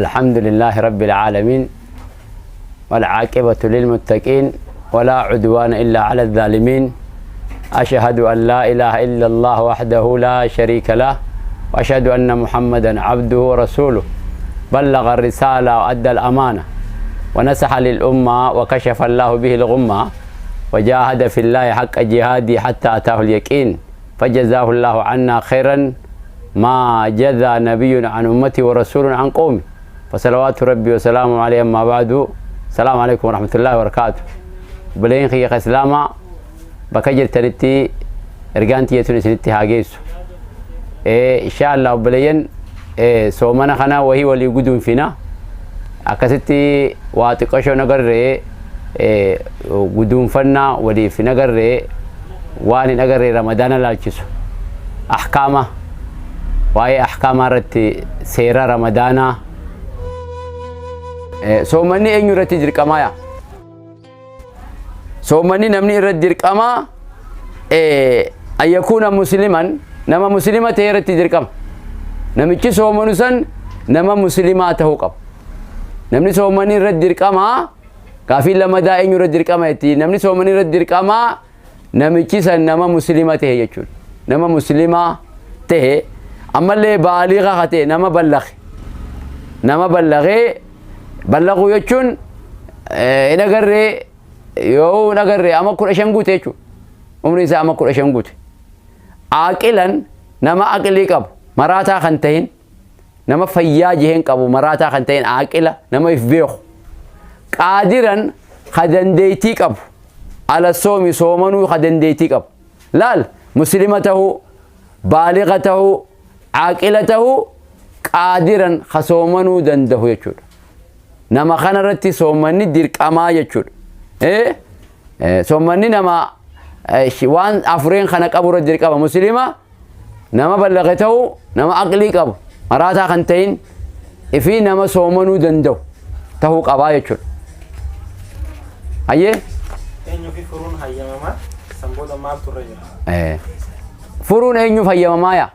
الحمد لله رب العالمين والعاقبة للمتقين ولا عدوان إلا على الظالمين. أشهد أن لا إله إلا الله وحده لا شريك له وأشهد أن محمدا عبده ورسوله بلغ الرسالة وأدى الأمانة ونصح للأمة وكشف الله به الغمة وجاهد في الله حق جهاده حتى أتاه اليقين فجزاه الله عنا خيرا ما جزى نبي عن أمتي ورسول عن قومي فصلوات ربي وسلامه عليه. أما بعد، السلام عليكم ورحمة الله وبركاته. بلين خيخ إسلاما بكجر ترتي إرغانتي يتوني هاجيسو إن شاء الله. بلين سومنا خنا وهي ولي قدوم فينا أكستي واتقشو نقر قدوم فنا ولي في نقر واني نقر رمضان لالكسو أحكامه وهي أحكام رتي سيرة رمضان. سومني أن يرتي دركمايا سومني نمني رد دركما أن يكون مسلما نما مسلمة يرتي دركم نمشي سومنوسن نما مسلماته قب نمني سومني رد دركما كافي لما دا أن يرد دركما يتي نمني سومني رد دركما نمشي سن نما مسلمة يجول نما مسلمة ته أما اللي بالغة خته نما بلغوا يجون نقرر يو نقرر أما كل أشنقوت يجون عمري سا أما كل أشنقوت عاقلا نما عقلي كاب مراتا خنتين نما فياجهن كابو مراتا خنتين عاقلا نما يفبيخ قادرا خدن ديتي كاب على الصوم صومنو خدن ديتي كاب لال مسلمته بالغته عاقلته قادرا خصومنو دنده يجون نما خنا رتي صومني درقما يجون صومني نما وان أفرين خنا قبر درقما مسلمة نما بلغته نما عقلي قبو مراتا خنتين في نما صومنو دندو تهو قبا يجون أيه إنه في فرون هيا ماما سنبودا مال ترجع فرون إنه في ماما يا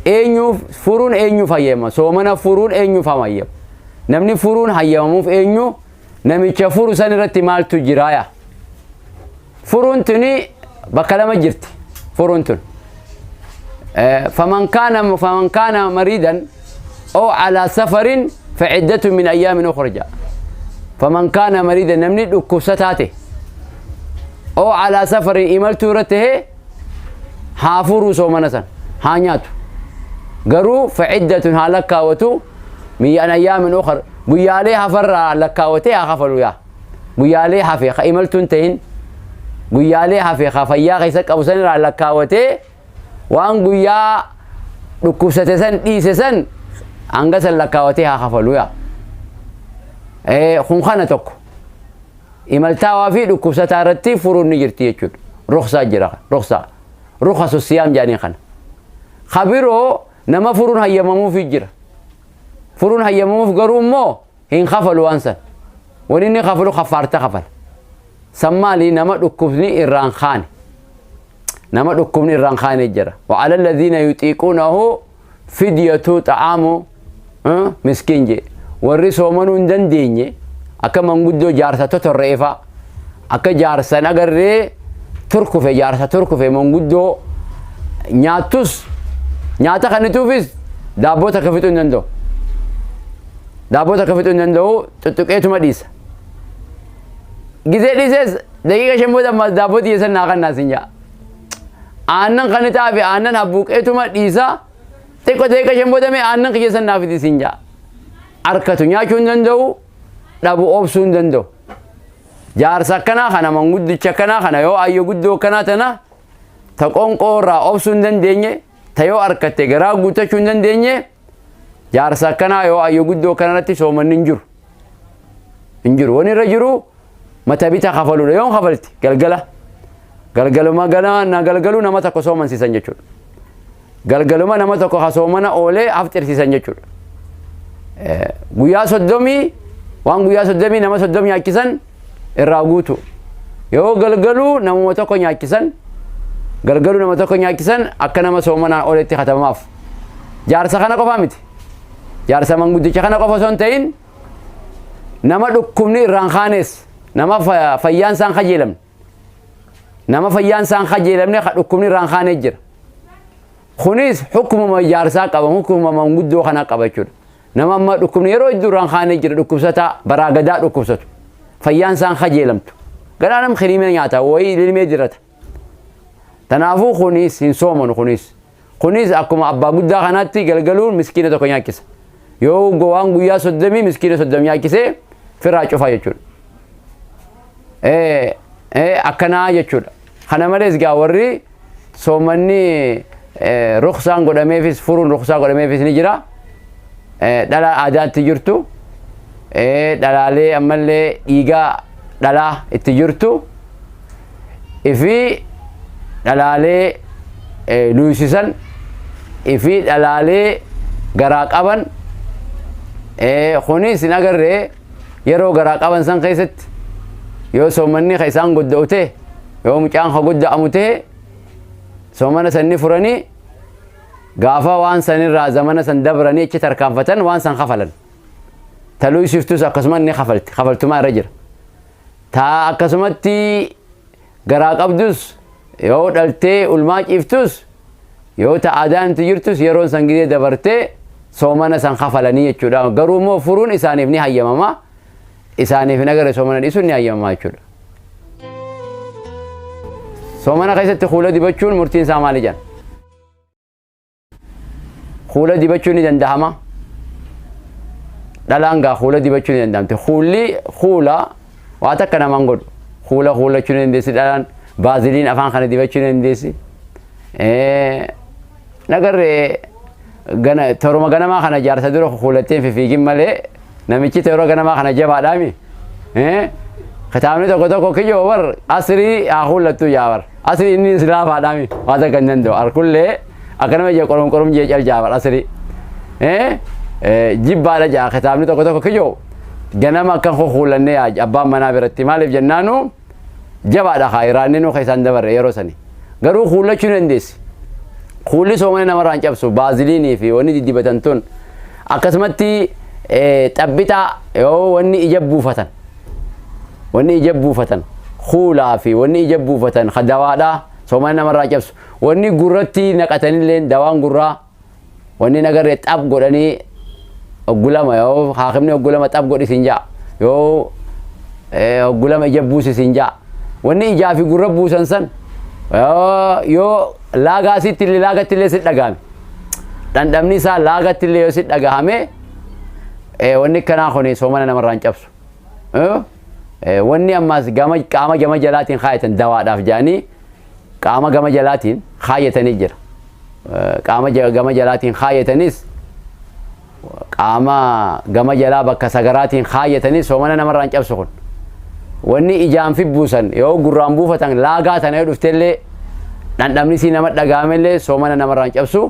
إنه فرون إنه في ماما صومنا فرون إنه في ماما نمني فرون هيا ماما في إنه نمي تشافور سنرت مال تجرايا فرون تني بكلام جرت فرون تن فمن كان مريضا أو على سفر فعدة من أيام أخرى. فمن كان مريضا نمني دكوستاته أو على سفر إملت رته حافور سومنسن هانياتو قرو فعدة هالكاوتو من أيام أخرى بيالي حفر لكاوتي أخفلوا يا بيالي حفيخ إملتون تين بيالي حفيخ فيا غيسك أبو سنر لكاوتي وان بيا دكوستسن ديسسن أنغس لكاوتي أخفلوا يا خنخانة توك إمالتا وافي دكوسة تارتي فرون نجرتي يجود رخصة جرا رخص الصيام جاني خان خبيرو نما فرون هيا ممو في جرا فرون هيا ممو في قروم مو هين خفلوا أنسان ونيني خفلوا خفل سمالي نما دكوبني إيران خان نما دكوبني إيران خان جرا وعلى الذين يطيقونه فدية طعام مسكين جي warri soomanu hin dandeenye akka manguddoo jaarsa totorreefa akka jaarsan agarree jaarsa turkufe manguddoo nyaata kanituufis daabboo takka fixuu hin danda'u tuttuqeetuma dhiisa gizee dhiises daqiiqa 5 booda ammas daabboo xiyyeessan naa kan naasin jaa aannan kanitaa fi aannan habbuuqeetuma dhiisa xiqqoo daqiiqa 5 booda mee aannan xiyyeessan naa fitisin jaa arkatu nyaachuun danda'u dhabu obsuun danda'u jaarsa akkanaa kana manguddicha akkanaa kana yoo ayyo guddoo akkanaa tana ta qonqoorraa obsuun dandeenye ta yoo arkatte garaa guutachuu dandeenye jaarsa kana yoo ayyo guddoo kanarratti soomanni injiru wani irra jiru mata bita kafaludha yoon kafalti galgaluma gana na galgalu nama tokko soomansiisan jechuudha galgaluma nama tokko soomana oolee afxirsiisan jechuudha guyyaa 30 waan guyyaa 30 nama 30 nyaachisan irraa guutu yoo galgalu nama tokko nyaachisan galgalu nama tokko nyaachisan akka nama soomana ooletti khatamamaaf jaarsa kana qofa miti jaarsa manguddicha kana qofa son ta'in nama dhukkubni irraan khaanes nama fayyaan isaan kajeelamne nama fayyaan isaan kajeelamne dhukkubni irraan khaanee jira kunis hukumuma jaarsaa qaba hukumuma manguddoo kana qaba jechuudha nama amma dhukkubni yeroo iddoo irraan khaanee jira dhukkubsata baraagadaa dhukkubsatu fayyaan isaan kajeelamtu garaa nam khiriimee nyaata wayii ilmee jirata tanaafuu kunis hin soomanu kunis akkuma abbaa guddaa kanaatti galgaluun miskiina tokko nyaachisa yoo waan guyyaa 30 miskiina 30 nyaachisee firaa cufaa jechuudha akkanaa jechuudha kana malees gaa warri soomanni ruksaan godhameefis furuun ruksaa godhameefis ni jira dhala aadaatti jirtu dhalaalee ammallee dhiigaa dhalaa itti jirtu ifi dhalaalee luusisan ifi dhalaalee garaa qaban kunis hin agarree yeroo garaa qaban san keessatti yoo soomanni ka isaan godda'ute yoo mucaan ka godda'amu ta'e soomana sanni furanii gaafa waan sanirraa zamana san dabranii achi tarkaanfatan waan san kafalan taluu shiftus akkasuma ni kafaltumaa irra jira taa akkasumatti garaa qabdus yoo dhaltee ulmaa ciiftus yoo ta'aadaan itti jirtus yeroon san gidee dabartee soomana san kafalanii jechuudha garuu immoo furuun isaaniif ni hayyamama isaaniif hin agarre soomana dhiisuun ni hayyamama jechuudha soomana keessatti fuula dibachuun murtiin isaa maali jedhan fuula dibachuun ni danda'ama dhalaan gaa fuula dibachuun ni danda'amte fuula waa takka namaan godhu fuulachuu ni dandeessi dhalaan baaziliin afaan kana dibachuu ni dandeessi nagarree toroma ganamaa kana jaarsa dura fuulatteen fiigin malee namichi toroma ganamaa kana jabaadhaami kitaabni tokko kiyyoo bar asrii haa fuulattuu jaabar asrii inni islaafaadhaami waa takka hin danda'u arkullee akkanuma jee qorom jee cal jaabar asrii jibbaadha jaa kitaabni tokko kiyyoo ganama akkan fuulannee abbaan manaa biratti maaliif jennaanu jabaadha haa iraanni nu keessaan dabarre yeroo sani garuu fuulachuu ni dandeessi kuulli soomana namarraa hin cabsu baaziliinii fi wanni diddibatan tun akkasumatti xabbitaa yoo wanni ija buufatan kuulaa fi wanni ija buufatan dawaadha soomana namarraa cabsu wanni gurratti naqatanillee dawaan gurraa wanni nagarree xab godhanii oggulama yoo haakimni oggulama xab godhisin jaa yoo oggulama ija buusisin jaa wanni ijaa fi gurra buusan san yoo laagatti illee sit dhagahame dhandhamni isaa laagatti illee yoo sit dhagahame wanni kanaa kuni soomana namarraa hin cabsu wanni ammaas qaama gama jalaatiin kaayatan dawaadhaaf jedhanii qaama gama jalaatiin kaayatanii jira qaama gama jalaatiin kaayatanis qaama gama jalaa bakka sagaraatiin kaayatanis soomana namarraa hin cabsu kun wanni ijaan fi buusan yoo gurraan buufatan laagaa tana yoo dhuftellee dhandhamni si nama dhagahamellee soomana namarraa hin cabsu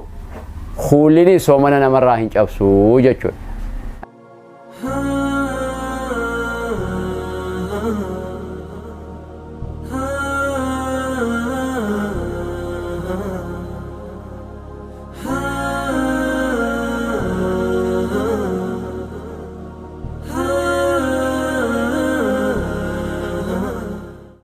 kuullini soomana namarraa hin cabsu jechuudha